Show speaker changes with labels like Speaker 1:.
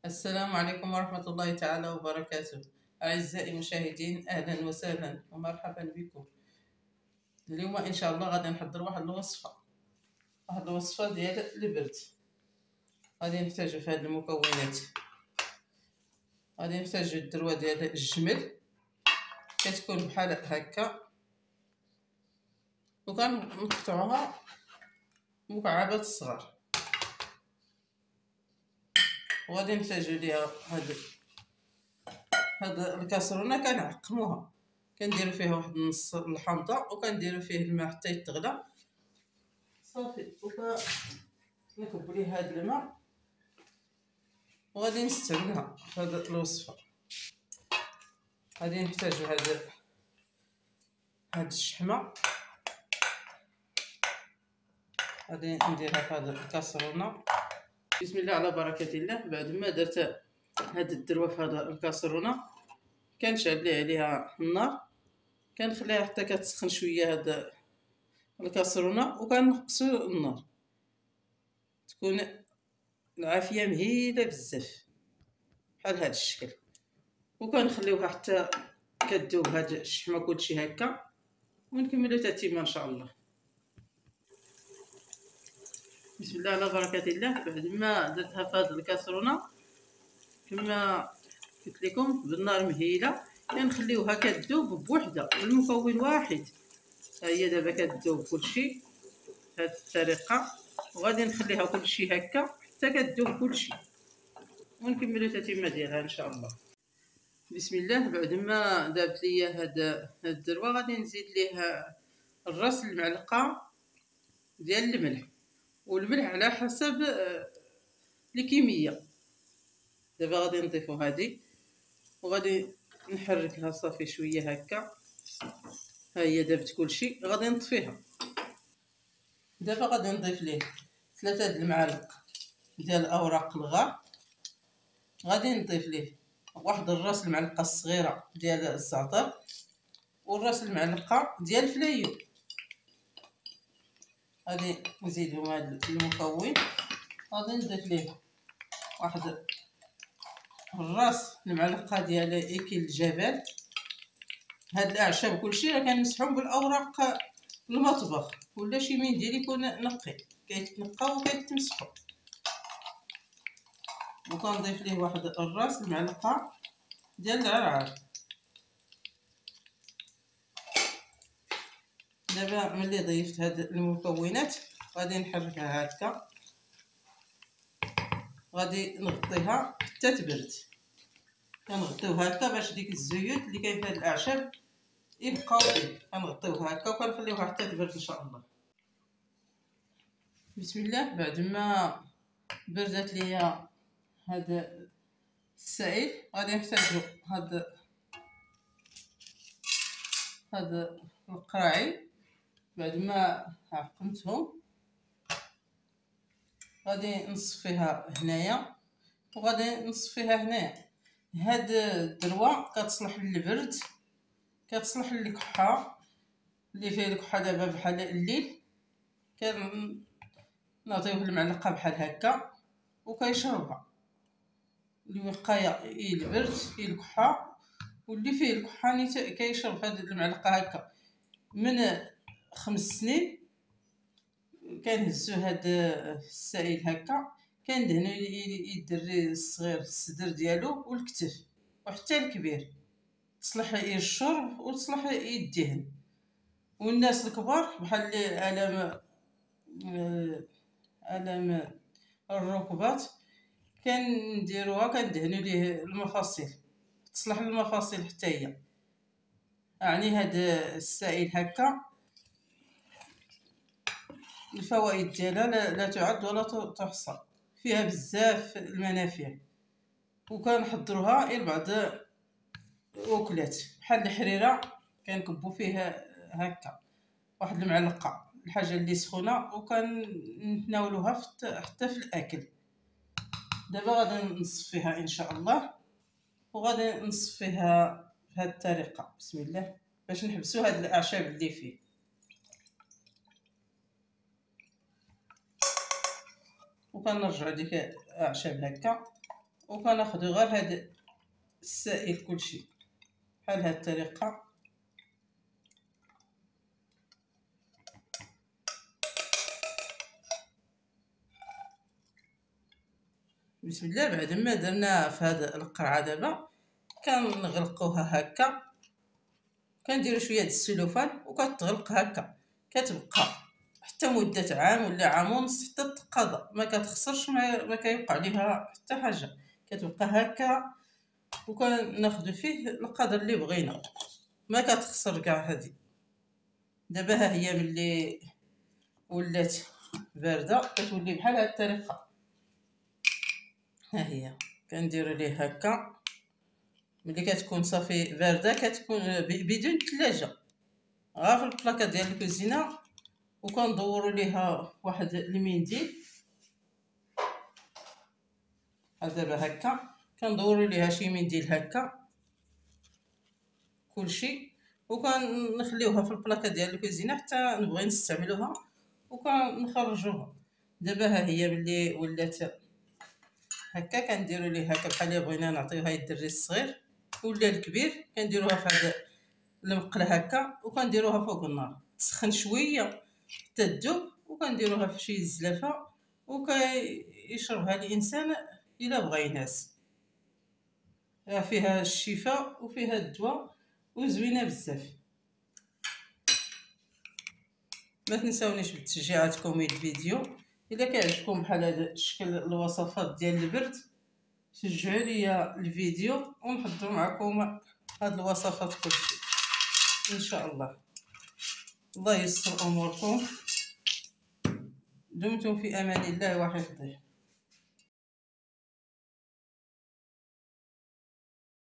Speaker 1: السلام عليكم ورحمة الله تعالى وبركاته. أعزائي المشاهدين، أهلا وسهلا ومرحبا بكم. اليوم إن شاء الله غادي نحضر واحد الوصفة ديال البرد. غادي نحتاجو في هاد المكونات. غادي نحتاجو الدروة ديال الجمل، كتكون بحال هكا، وكنقطعوها مكعبات صغار. وغادي نحتاجو ليها هاد الكاسرونه، كنعقموها، كنديرو فيها واحد نص الحامضه، وكنديرو فيه الماء حتى يتغلى صافي. نكب ليه هاد الماء، وغادي نستعملها في هاد الوصفه. غادي نحتاجو هاد الشحمه، غادي نديرها في هاد الكاسرونه. بسم الله على بركه الله. بعد ما درت هاد الدروه في هاد الكاسرونه، كنشعل ليه عليها النار، كنخليها حتى كتسخن شويه هاد الكاسرونه، وكنقصو النار تكون العافيه مهيله بزاف بحال هاد الشكل، وكنخليوها حتى كتذوب هاد الشحمه كلشي هكا، ونكملو تتيمه ان شاء الله. بسم الله على بركه الله. بعد ما درتها في هاد الكاسرونه كما قلت لكم بالنار مهيله، كنخليوها كتذوب بوحده المكون واحد. ها هي دابا كتذوب كلشي بهاد الطريقه، وغادي نخليها كلشي هكا حتى كتذوب كلشي، ونكملو التتمه ديالها ان شاء الله. بسم الله. بعد ما دابت ليا هاد الدروه، غادي نزيد ليها الراس المعلقه ديال الملح، والملح على حسب الكميه. دابا غادي نضيفو هادي، وغادي نحركها صافي شويه هكا. ها هي دابت كلشي، غادي نطفيها. دابا غادي نضيف ليه 3 د المعالق ديال اوراق الغار. غادي نضيف ليه واحد الراس المعلقه الصغيره ديال الزعتر، والراس المعلقه ديال الفلايو. غادي نزيدو هذا المكون. غادي نضيف ليه واحد الراس المعلقه ديال ايكيل الجبل. هاد الاعشاب كلشي راه كنمسحهم بالاوراق المطبخ، ولا شي منديل يكون نقي، كيتنقى وكيتمسحوا. وكنضيف ليه واحد الراس المعلقه ديال العرعر. دابا ملي ضيفت هاد المكونات غادي نحركها هكا، غادي نغطيها حتى تبرد. كنغطيوها هكا باش ديك الزيوت اللي كاين في هاد الاعشاب يبقاو فيه. كنغطيوها هكا وكنخليوها حتى تبرد ان شاء الله. بسم الله. بعد ما بردت ليا هاد السائل، غادي نحتاجو هاد القراعي. بعد ما عقمتهم غادي نصفيها هنايا، وغادي نصفيها هنايا. هاد الدروه كتصلح للبرد، كتصلح للكحه اللي فيه الكحه دابا بحال الليل. نعطيوه المعلقه بحال هكا وكيشربها. الوقايه هي البرد هي الكحه، واللي فيه الكحه كيشرب هاد المعلقه هكا. من 5 سنين كنهزو هاد السائل هكا، كندهنو الدري الصغير الصدر ديالو والكتف وحتى الكبير، تصلح الشرب وتصلح الدهن. والناس الكبار بحال اللي الام الركبات كنديروها، كندهنو ليه المفاصل، تصلح المفاصل حتى هي. يعني هاد السائل هكا الفوائد ديالها لا تعد ولا تحصى، فيها بزاف المنافع. وكنحضروها غير بعض وكلات بحال الحريره، كنكبو فيه هكا واحد المعلقه الحاجه اللي سخونه، وكنتناولوها حتى في الاكل. دابا غادي نصفيها ان شاء الله، وغادي نصفيها بهذه الطريقه. بسم الله. باش نحبسوا هاد الاعشاب اللي فيه. وكنرجعوا ديك الاعشاب هكا، وكناخدو غير هاد السائل كلشي بحال هاد الطريقه. بسم الله. بعد ما درنا في هاد القرعه دابا كنغلقوها هكا، كنديرو شويه د السلوفان وكتغلق هكا، كتبقى حتى مده عام ولا عام ونص حتى تقضى، ما كتخسرش، ما كيوقع ليها حتى حاجه، كتبقى هكا وكناخذ فيه القدر اللي بغينا، ما كتخسر كاع. هذه دابا ها هي ملي ولات بارده كتولي بحال هاد الطريقه. ها هي كنديروا ليه هكا، ملي كتكون صافي بارده كتكون بدون ثلاجه، غير في البلاكه ديال الكوزينه، وكندوروا ليها واحد المنديل بحال دابا هكا، كندوروا ليها شي منديل هكا كلشي، وكنخليوها في البلاكه ديال الكوزينه حتى نبغي نستعملوها وكنخرجوها. دابا ها هي ملي ولات هكا كنديروا ليه هكا بحال اللي بغينا نعطيوها الدري الصغير ولا الكبير، كنديروها في هذا المقله هكا وكنديروها فوق النار تسخن شويه حتى تذوب، وكنديروها في شي زلافه وكيشربها الانسان الا بغى ينعس. فيها الشفاء وفيها الدواء وزوينه بزاف. ما تنساونيش بتشجيعاتكم الفيديو. الا كيعجبكم بحال هذا الشكل الوصفات ديال البرد شجعوا لي الفيديو ونحضر معكم هاد الوصفات كلشي ان شاء الله. الله يسر اموركم، دمتم في امان الله وحفظه.